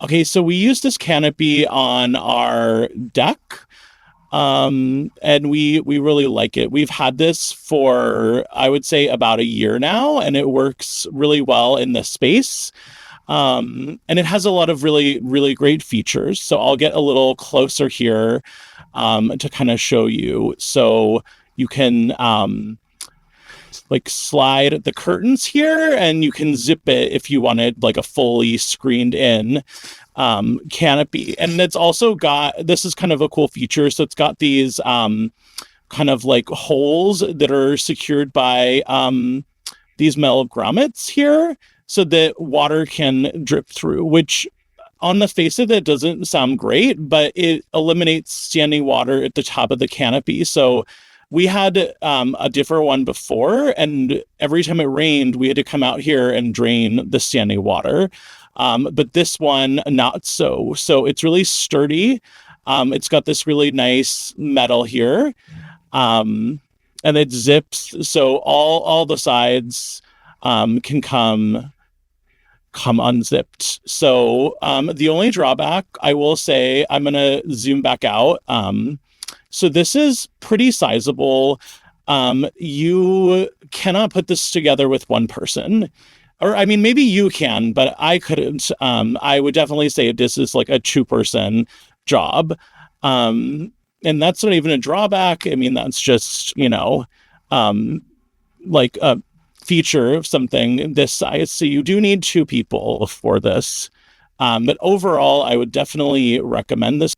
Okay, so we use this canopy on our deck, and we really like it. We've had this for, I would say, about a year now, and it works really well in the space. And it has a lot of really, really great features. So I'll get a little closer here to kind of show you. So you can like slide the curtains here, and you can zip it if you wanted like a fully screened in canopy. And it's also got, this is kind of a cool feature. So it's got these kind of like holes that are secured by these metal grommets here so that water can drip through, which on the face of it doesn't sound great, but it eliminates standing water at the top of the canopy. So we had a different one before, and every time it rained, we had to come out here and drain the standing water. But this one, not so. So it's really sturdy. It's got this really nice metal here, and it zips. So all the sides can come unzipped. So the only drawback, I will say, I'm going to zoom back out. So this is pretty sizable. You cannot put this together with one person. Or, I mean, maybe you can, but I couldn't. I would definitely say this is like a two-person job. And that's not even a drawback. I mean, that's just, like a feature of something this size. So you do need two people for this. But overall, I would definitely recommend this.